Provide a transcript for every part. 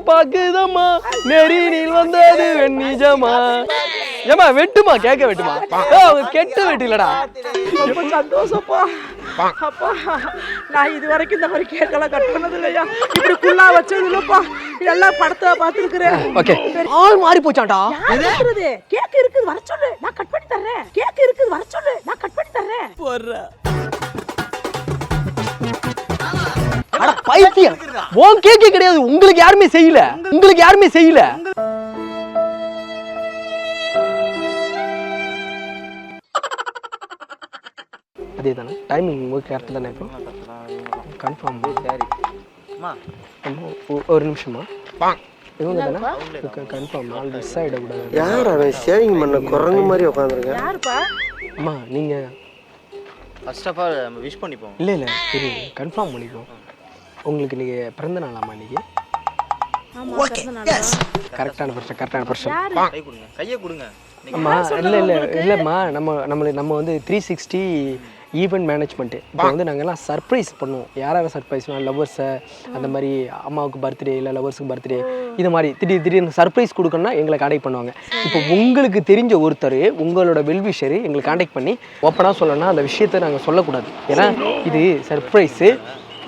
பாக்குதம்மா நெறினில் வந்தது வெண்ணிஜமா. ஏமா வெட்டுமா கேக்க வெட்டுமா கெட்ட வெட்டு இல்லடா. ரொம்ப சந்தோஷப்பா. அப்பா நான் இது வரைக்கும் இந்த மாதிரி கேக்கெல்லாம் கட் பண்ணது இல்லையா, இப்படி குள்ளா வச்சது இல்லப்பா. எல்லாம் படத்தை பார்த்துருக்கிறேன். ஓகே ஆள் மாறி போச்சாண்டா. கேக் இருக்குது வர சொல்லு, நான் கட் பண்ணி தர்றேன். கேக் இருக்குது வர சொல்லு, நான் கட் பண்ணி தர்றேன். போடுற அட பைத்தியம், உன் கேக்கே கிடையாது. உங்களுக்கு யாருமே செய்யல, உங்களுக்கு யாருமே செய்யல. அதே தானே டைமிங் உங்களுக்கு கரெக்ட் தானே? இப்போ கன்ஃபார்ம். சரி ஒரு நிமிஷமா இவங்க தானே கன்ஃபார்ம். ஆல் மிஸ் ஆகிடக்கூடாது. யார் அவன் சேவிங் பண்ண குரங்கு மாதிரி உட்காந்துருக்கேன்? யாருப்பா? அம்மா நீங்கள் ஃபர்ஸ்ட் ஆஃப் ஆல் நம்ம விஷ் பண்ணிப்போம். இல்லை இல்லை தெரியுது, கன்ஃபார்ம் பண்ணிப்போம். உங்களுக்கு நீங்கள் பிறந்த நாளாமா இன்னைக்கு? கரெக்டான பர்சன், கரெக்டான பர்சன். கை கொடுங்க, கையை கொடுங்க. அம்மா இல்லை இல்லை இல்லைம்மா, நம்ம வந்து 360 ஈவெண்ட் மேனேஜ்மெண்ட்டு. இப்போ வந்து நாங்கள்லாம் சர்ப்ரைஸ் பண்ணுவோம். யாராவது சர்ப்ரைஸ்னால் லவ்வர்ஸை, அந்த மாதிரி அம்மாவுக்கு பர்த்டே இல்லை லவ்வர்ஸுக்கு பர்த்டே, இது மாதிரி திடீர்னு சர்ப்ரைஸ் கொடுக்கணும்னா எங்களை கான்டாக்ட் பண்ணுவாங்க. இப்போ உங்களுக்கு தெரிஞ்ச ஒருத்தர் உங்களோட வெல்விஷரு எங்களை கான்டாக்ட் பண்ணி ஓப்பனாக சொல்லணும்னா அந்த விஷயத்தை நாங்கள் சொல்லக்கூடாது. ஏன்னா இது சர்ப்ரைஸு.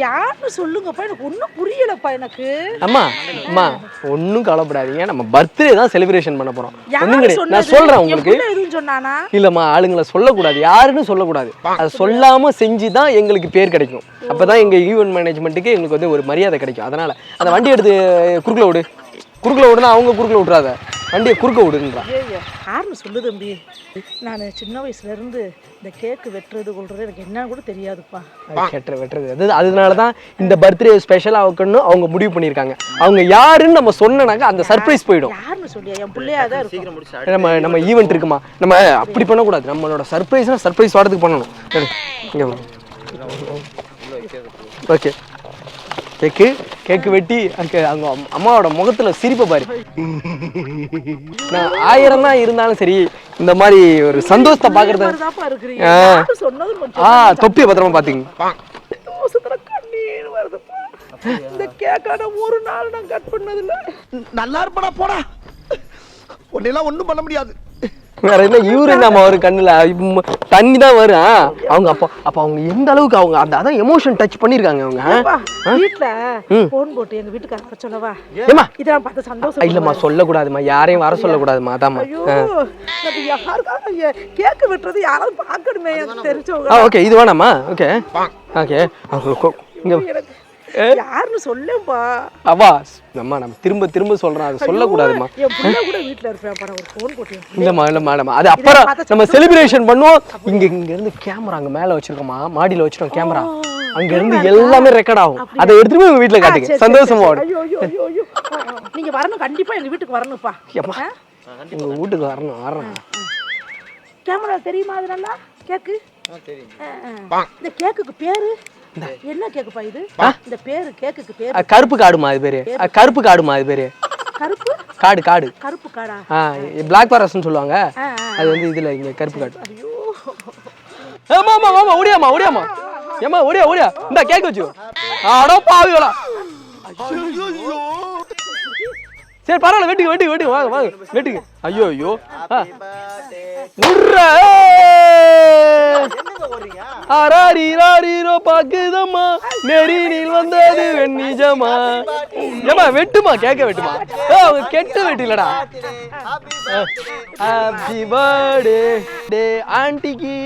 யாருன்னு சொல்லுங்கப்பா, எனக்கு ஒன்றும் புரியலப்பா எனக்கு. அம்மா அம்மா ஒன்றும் கவலைப்படாதீங்க, நம்ம பர்த்டே தான் செலிப்ரேஷன் பண்ண போகிறோம். ஒன்றும் கிடையாது, நான் சொல்கிறேன் உங்களுக்கு. இல்லைம்மா ஆளுங்களை சொல்லக்கூடாது, யாருன்னு சொல்லக்கூடாது. அதை சொல்லாமல் செஞ்சு தான் எங்களுக்கு பேர் கிடைக்கும். அப்போ தான் எங்கள் ஈவெண்ட் மேனேஜ்மெண்ட்டுக்கு எங்களுக்கு வந்து ஒரு மரியாதை கிடைக்கும். அதனால் அந்த வண்டி எடுத்து குறுக்கில் விடுனா அவங்க குறுக்கில் விட்றாத, வண்டியை குறுக்க விடுன்றா. யாருன்னு சொல்லு தம்பி. நான் சின்ன வயசுலேருந்து இந்த கேக்கு வெட்டுறது கொள்றது எனக்கு என்னன்னு கூட தெரியாதுப்பா. வெட்டுறது அதனால தான் இந்த பர்த்டே ஸ்பெஷலாக வைக்கணும்னு அவங்க முடிவு பண்ணியிருக்காங்க. அவங்க யாருன்னு நம்ம சொன்னாக்க அந்த சர்ப்ரைஸ் போயிடும். யாருன்னு சொல்லியா? என் பிள்ளையா தான் இருக்கும். நம்ம ஈவெண்ட் இருக்குமா, நம்ம அப்படி பண்ணக்கூடாது. நம்மளோட சர்ப்ரைஸ்னா சர்ப்ரைஸ் வாரத்துக்கு பண்ணணும். ஓகே கேக்கு வெட்டி அவங்க அம்மாவோட முகத்துல சிரிப்பை பாரு. நான் 1000 தான் இருந்தாலும் சரி இந்த மாதிரி ஒரு சந்தோஷத்தை பாக்குறது. தொப்பியை பத்திரமா பாத்தீங்க. இந்த கேக்கான ஒரு நாள் நான் கட் பண்ணதில்லை. நல்லா இருப்படா போடா, ஒன்னெல்லாம் ஒன்றும் பண்ண முடியாது. வேற என்ன இவரு நம்ம ஒரு கண்ணுல தண்ணி தான் வரும். அவங்க அப்ப அவங்க எந்த அளவுக்கு அவங்க அதான் எமோஷன் டச் பண்ணிருக்காங்க. அவங்க வீட்ல போன் போட்டு எங்க வீட்டுக்கு வர சொல்லவா? ஏமா இதெல்லாம் பார்த்து சந்தோஷம். இல்லம்மா சொல்லக்கூடாதுமா, யாரையும் வர சொல்லக்கூடாதுமா. அதாம்மா. கேக்கு வெட்டுறது யாராவது பார்க்கணுமே, எனக்கு தெரிஞ்சவங்க. ஓகே இது வேணாமா? ஓகே இங்க யாருன்னு சொல்லுப்பா. அவா அம்மா நம்ம திரும்ப சொல்றேன், அதை சொல்லக்கூடாதுமா. என் புள்ள கூட வீட்ல இருப்பேன், ஒரு ஃபோன் போட்டு. இல்லம்மா அது அப்புறம் நம்ம செலிப்ரேஷன் பண்ணுவோம். இங்க இருந்து கேமரா அங்க மேல வச்சிருக்கோமா, மாடியில வச்சிருக்கோம் கேமரா. அங்க இருந்து எல்லாமே ரெக்கார்ட் ஆகும். அதை எடுத்துட்டு போய் வீட்டுல காட்டுங்க, சந்தோஷமா வரும். நீங்க வரணும், கண்டிப்பா எங்க வீட்டுக்கு வரணும்ப்பா. உங்க வீட்டுக்கு வரணும். கேமரா தெரியுமா? அது நல்லா கேக்கு. இந்த கேக்குக்கு பேரு என்ன கேக்குப்பா இது? இந்த பேரு கேக்குக்கு பேரு கருப்பு காடுமா அது பேரு. கருப்பு காடா. பிளாக் ஃபாரஸ்ட்னு சொல்லுவாங்க. அது வந்து இதுல இங்க கருப்பு காடு. ஆமா ஓடியாமா ஏமா ஓடியா இந்த கேக் வச்சு. அட பாவிகளா. சரி பரவாயில்ல, வெட்டுக்கு வாங்க வெட்டுக்கு. ஐயோ பாக்குதம்மா நெறினில் வந்தது வெண்ணிஜமா. ஏமா வெட்டுமா கேக்க வெட்டுமா கெட்ட வெட்டு இல்லடா. ஹாப்பி பர்த்டே ஆண்டிக்கு,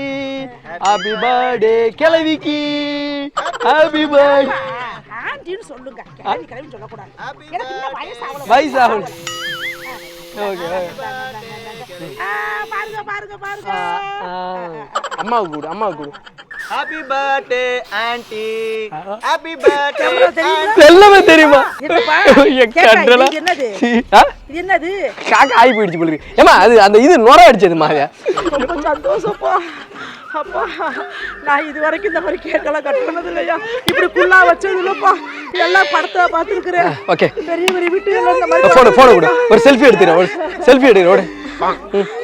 ஹாப்பி பர்த்டே கிழவிக்கு, ஹாப்பி பர்த்டே ஆண்டின்னு சொல்லுங்க. கிழவி சொல்லக்கூடாது, எனக்கு இன்னும் வயசாகல. பாருங்க அம்மாவுக்கு கொடு. Happy birthday aunty, happy birthday. எல்லாமே தெரியுமா? என்னது காக்கா ஆகி போயிடுச்சு போல. ஏமா அது அந்த இது நுர அடிச்சதுமா. ரொம்ப சந்தோஷப்பா. அப்பா நான் இது வரைக்கும் இந்த மாதிரி கேக்கெல்லாம் கட் பண்ணது இல்லையா, இப்படி குள்ளா வச்சது இல்லப்பா. எல்லாம் படத்தை பார்த்துருக்கிறேன். ஓகே பெரிய வீட்டு இந்த மாதிரி போன கூட ஒரு செல்ஃபி எடுத்துறேன்.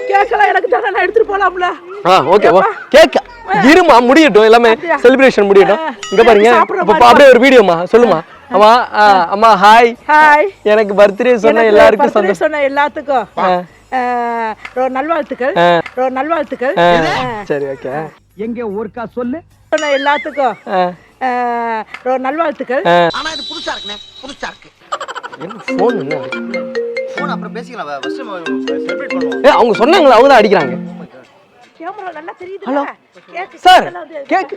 கேக்கெல்லாம் எனக்கு தானே, நான் எடுத்துட்டு போலாம்ல. ஓகே கேக்க இருமா முடியட்டும், எல்லாமே செலிப்ரேஷன் முடியட்டும். இங்க பாருங்க அப்படியே ஒரு வீடியோமா சொல்லுமா. அம்மா அம்மா ஹாய். ஹாய். எனக்கு பர்த்டே சொன்ன எல்லாருக்கும் சந்தோஷம். சொன்ன எல்லாத்துக்கும் நல்வாழ்த்துக்கள். நல்வாழ்த்துக்கள். சரி ஓகே. எங்க ஒருக்கா சொல்லு. சொன்ன எல்லாத்துக்கும் நல்வாழ்த்துக்கள். ஆனா இது புதுசா இருக்குனே, புதுசா இருக்கு. என்ன ஃபோன் என்ன? ஃபோன் அப்புறம் பேசிக்கலாம். ஃபர்ஸ்ட் செலிப்ரேட் பண்ணுவோம். அவங்க சொன்னாங்களா, அவங்க தான் அடிக்கிறாங்க. கேமரா நல்லா தெரியுது. ஹலோ சார், கேக்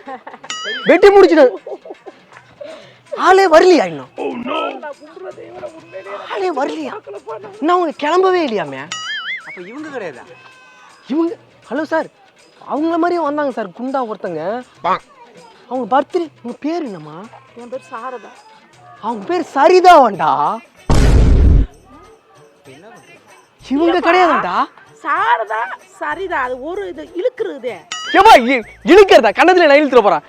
வெட்டி முடிச்சிடு. ஆளே வரலையா இன்னும்? ஆளே வரலையா இன்னும்? அவங்க கிளம்பவே இல்லையாமே. அப்ப இவங்க கிடையாதா? இவங்க ஹலோ சார், அவங்கள மாதிரியே வந்தாங்க சார், குண்டா ஒருத்தங்க. அவங்க பர்த்டே. உங்க பேர் என்னம்மா? என் பேர் சாரதா. அவங்க பேர் சரிதா வேண்டா. இவங்க கிடையாதுடா. சாரதா சரிதா, அது ஒரு இது இழுக்குறது. ஏமா இழுக்கிறதா? கண்ணத்துல நான் இழுத்துற போறேன்.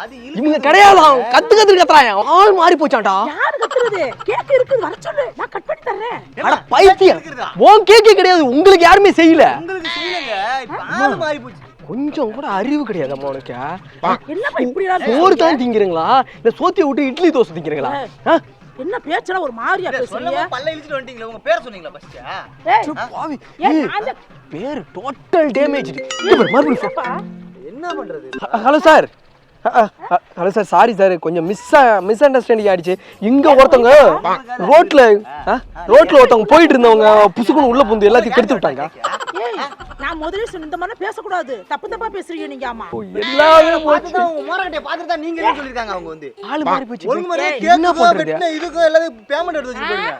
அது இவங்க கிடையாதான். கத்து கத்துறாயா, ஆள் மாறி போச்சாண்டா. யாரு கத்துறது? கேக் இருக்குது, வர சொல்லு, நான் கட் பண்ணி தரேன். அட பைத்தியம், உன் கேக்கே கிடையாது, உங்களுக்கு யாருமே செய்யல. உங்களுக்கு செய்யலங்க. இப்ப ஆளு மாறி போச்சு. கொஞ்சம் கூட அறிவு கிடையாது அம்மா உனக்கு. என்னப்பா இப்படி சோறு தான் திங்கிறீங்களா இல்ல சோத்தியை விட்டு இட்லி தோசை திங்கிறீங்களா? என்ன பேச்சல ஒரு மாதிரியா பேசுறீங்க? சொல்லமா பல்ல இழுத்துட்டு வந்துட்டீங்களா? உங்க பேர் சொன்னீங்களா ஃபர்ஸ்ட்? ஏய் பாவி, ஏய் நான் பேர் டோட்டல் டேமேஜ். மறுபடியும் என்ன பண்றது? Hello sir. Hello sir, sorry sir, கொஞ்சம் மிஸ் அண்டர்ஸ்டாண்டிங் ஆயிடுச்சு. இங்க ஒருத்தவங்க ரோட்ல ஒருத்தவங்க போயிட்டு இருந்தவங்க புசுக்குன்னு உள்ள புந்து எல்லாத்தையும் கெடுத்து விட்டாங்க. ஏய் நான் முதல்ல சொன்ன இந்த மாதிரி பேச கூடாது, தப்பு தப்பா பேசுறீங்க நீங்க. ஆமா எல்லாமே போச்சு. உங்க மோரகட்டை பாத்துட்டு தான் நீங்க என்ன சொல்லிருக்காங்க அவங்க வந்து. ஆளு மாறி போச்சு. ஒழுங்கு மாதிரியே என்ன கேக் பண்றது? வெட்டின இதுக்கு எல்லாரும் பேமெண்ட் எடுத்து வச்சிருக்கீங்க.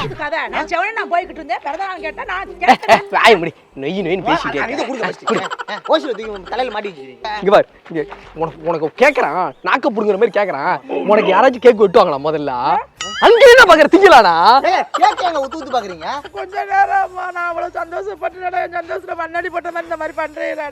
எது கதை? நான் செவனே நான் போயிட்டு இருந்தேன், பிறந்த நாள் கேட்டா நான் கேட்டேன். வாய் முடி, நொய்னு பேசிட்டே. இத குடுங்க ஃபர்ஸ்ட். ஓசில தூக்கி தலையில மாட்டி வச்சிருக்கீங்க. இங்க பாரு, இங்க உனக்கு கேக்குறான், நாக்க புடுங்குற மாதிரி கேக்குறான். உனக்கு யாராச்சும் கேக் வெட்டுவாங்களா முதல்ல? அங்க என்ன பாக்குற திங்கலானா? கேக் எங்க ஊத்து ஊத்து பாக்குறீங்க? கொஞ்ச நேரமா நான் அவ்வளவு சந்தோஷப்பட்டுடா, என் சந்தோஷத்துல மண்ணடி போட்ட மாதிரி இந்த மாதிரி பண்றீங்கடா.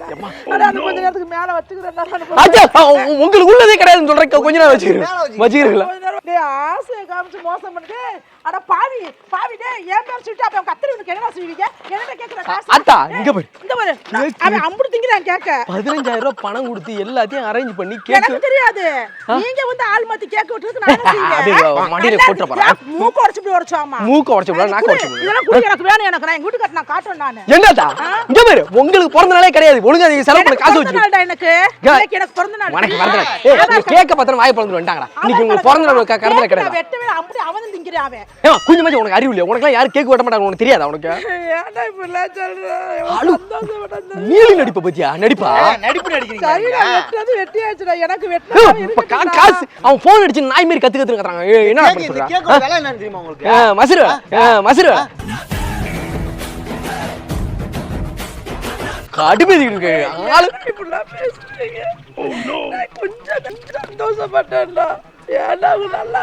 அட அது கொஞ்ச நேரத்துக்கு மேல வச்சுக்கிறேன். அச்சா, உங்களுக்கு உள்ளதே கிடையாதுன்னு சொல்றேன். கொஞ்ச நேரம் வச்சுக்கிறீங்களா? டேய் ஆசையை காமிச்சு மோசம் பண்ணுது. அட பாவி பாவி, டேய் ஏன் பேர் சொல்லிட்டு அப்ப கத்திரிவுக்கு என்னடா செய்வீங்க? என்னடா கேக்குற காசு? அத்தா இங்க பாரு, இந்த பாரு, அவன் அம்புடு திங்கறான் கேக்க. 15,000 ரூபாய் பணம் கொடுத்து எல்லாத்தையும் அரேஞ்ச் பண்ணி கேக். எனக்கு தெரியாது, நீங்க வந்து ஆள் மாத்தி கேக் வெட்டுறதுக்கு நான் என்ன செய்வேன்? அது மடியில போட்ற போறா. மூக்கு உடைச்சு போய் உடைச்சாமா. மூக்கு உடைச்சு போறா, நாக்கு உடைச்சு போறா. இதெல்லாம் குடி எனக்கு வேணும், எனக்கு நான் எங்க வீட்டுக்கு நான் காட்டணும் நானு. என்னடா இங்க பாரு, உங்களுக்கு பிறந்த நாளே கிடையாது, ஒழுங்கா நீங்க செலவு பண்ண காசு வச்சிரு. எனக்கு இன்னைக்கு எனக்கு பிறந்த நாள். உனக்கு பிறந்த நாள். ஏய் கேக்க பத்திரம் வாய் பிறந்து வந்துட்டாங்கடா. இன்னைக்கு உங்களுக்கு பிறந்த நாள் கடமையில கிடையாது. வெட்டவே அம்புடு அவன் திங்கறான் அவன். ஏமா கொஞ்சம் மச்சி உனக்கு அறிவு இல்லையா? உனக்குலாம் யாரும் கேக் வெட்ட மாட்டாங்க, உனக்கு தெரியாதா? உனக்கு ஏன்டா இப்படி எல்லாம் சொல்ற? சந்தோஷப்பட்டேன். நீலி நடிப்ப பத்தியா? நடிப்பா நடிப்பு நடிக்கிறீங்க. சரிடா, வெட்டது வெட்டியாச்சுடா, எனக்கு வெட்டவே காசு. அவன் போன் அடிச்சு நாய் மாதிரி கத்துறாங்க. என்ன பண்ண சொல்றா? கேக்கோட விலை என்ன தெரியுமா உங்களுக்கு? மசுரு கடுப்பேத்திட்டு இருக்கு ஆளு. இப்படிலாம் பேசுறீங்க. நான் கொஞ்சம் சந்தோஷப்பட்டேன்டா. ஏன்டா நல்லா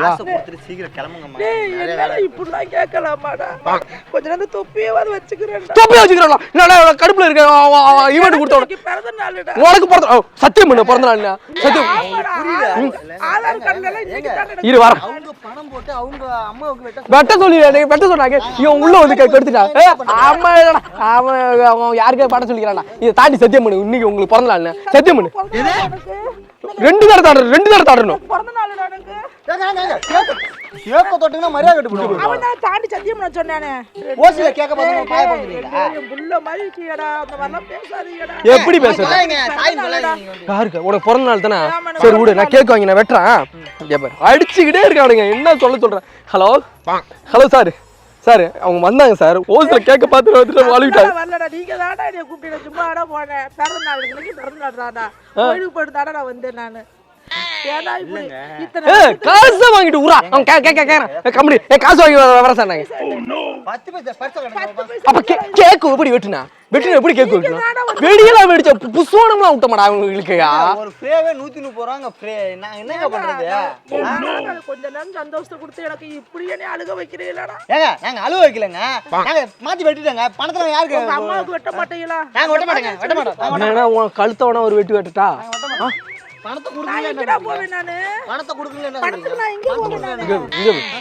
காசை கொடுத்துட்டு சீக்கிரம் கிளம்புங்கம்மா. என்னடா இப்படிலாம் கேட்கலாமாடா? கொஞ்ச நேரம் தொப்பியாவது வச்சுக்கிறேன்டா. தொப்பியா வச்சுக்கிறோம். நான் கடுப்புல இருக்க. ஈவெண்ட் கொடுத்தோம். பிறந்த நாளுடா. உனக்கு பிறந்த சத்தியம் பண்ணு, பிறந்த நாள் சத்தியம். ஆதார் கார்டுல இன்னைக்கு தானே இரு வர. அவங்க பணம் போட்டு அவங்க அம்மாவுக்கு வெட்ட சொல்லி வெட்ட சொன்னாங்க. இவன் உள்ள வந்து கெடுத்துட்டா. அம்மா அவன் யாருக்கே படம் சொல்லிக்கிறான்டா. இதை தாண்டி சத்தியம் பண்ணு, இன்னைக்கு உங்களுக்கு பிறந்த நாள் சத்தியம் பண்ணு. ரெண்டு தடவை தாடணும். பிறந்த நாளுடா எனக்கு. கேக்க தொட்டீங்கன்னா மரியாதை கட்டு போடுவாங்க. அவன் தான் தாண்டி சத்தியம் பண்ண சொன்னானே. ஓசில கேக்க பாத்து பாய பண்ணுவீங்களா? என் புள்ள மாதிரி இருக்கீடா, அந்த மாதிரிலாம் பேசாதீங்கடா. எப்படி பேசுற? தாய் சொல்லாதீங்க. யாருக்கு உனக்கு பிறந்த நாள் தானே? சரி விடு, நான் கேக் வாங்கி நான் வெட்டுறேன். அடிச்சுக்கிட்டே இருக்கானுங்க. என்ன சொல்றேன்? ஹலோ சார், சார் அவங்க வந்தாங்க சார். ஓசில கேக்க பார்த்து வந்துட்டு வாழிட்டாங்க. வரலடா, நீங்க தாடா என்னை கூப்பிட்டு சும்மாடா போனேன். பிறந்த நாள் இன்னைக்கு பிறந்த நாள்டா. கோயிலுக்கு போயிட்டு தாடா நான் வந்தேன் நானு. ஏடா இப்படி இத்தனை காசு வாங்கிட்டு உரா. அவன் கேக்குறேன் கம்பெனி காசு வாங்கி வர சொன்னாங்க. 10 பைசா பர்ஸ் அப்ப கேக் எப்படி வெட்டுனா எப்படி கேக் வெட்டணும்? வெடியெல்லாம் வெடிச்ச புஷ்வானம்லாம் விட்ட மாட்டா அவங்களுக்கு. ஒரு ஃப்ரேவே 130 ரூபாங்க ஃப்ரே. நான் என்னங்க பண்றது? கொஞ்ச நேரம் சந்தோஷத்தை கொடுத்து எனக்கு இப்படியே அழுக வைக்கிறீங்களாடா? நாங்க அழுவ வைக்கலங்க. நாங்க மாத்தி வெட்டிட்டோங்க. பணத்துல யாருக்கு? உங்க அம்மாவுக்கு வெட்ட மாட்டீங்களா? நாங்க வெட்ட மாட்டோம். ஏன்னா உன் கழுத்தவன ஒரு வெட்டி வெட்டட்டா. பணத்தை நான் எங்கடா போவேன் நானு? பணத்தை கொடுக்கல என்ன பணத்துக்கு நான் எங்க போவேன் நானு?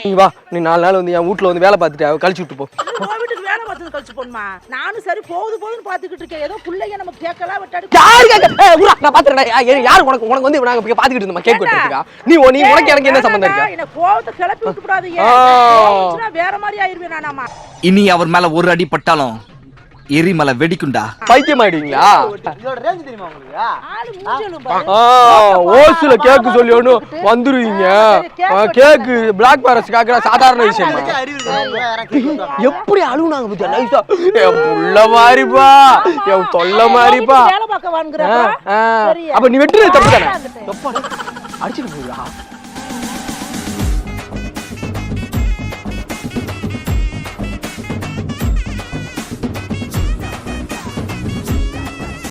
இங்க வா, நீ 4 நாள் வந்து என் வீட்டுல வந்து வேலை பார்த்துட்டு கழிச்சு விட்டு போ. உன் வீட்டுக்கு வேலை மாசம் கழிச்சு போணுமா? நானும் சரி போகுதுன்னு பாத்துக்கிட்டு இருக்கேன். ஏதோ பிள்ளைங்க நம்ம கேட்கலாம் விட்டாடி. யாரு கேக்க? ஊரா நான் பாத்துறேன். யாரு உனக்கு வந்து நாங்க பாத்துக்கிட்டு இருந்தோமா கேக் வெட்டிருக்கா? நீ உனக்கு எனக்கு என்ன சம்பந்தம் இருக்கு? என்ன கோவத்தை கிளப்பி விட்டு விடாதீங்க. வேற மாதிரி ஆயிருவேன் நானாமா. இனி அவர் மேல ஒரு அடி பட்டாலும் எரிமலை வெடிக்குண்டா. பைத்தியம் ஆயிடுவீங்களா? இதோட ரேஞ்ச் தெரியுமா உங்களுக்கு? ஆளு மூஞ்சலும் பாரு. ஓசில கேக்கு சொல்லி ஒண்ணு வந்துருவீங்க. கேக்கு பிளாக் ஃபாரஸ்ட் கேக்குற சாதாரண விஷயம். எப்படி அழுவுனாங்க பத்தியா நைஸா? என் புள்ள மாதிரிப்பா, என் தொல்லை மாதிரிப்பா. வேலை பார்க்க வாங்குறப்ப அப்ப நீ வெட்டுறது தப்பு தானே? அடிச்சுட்டு போயிடா.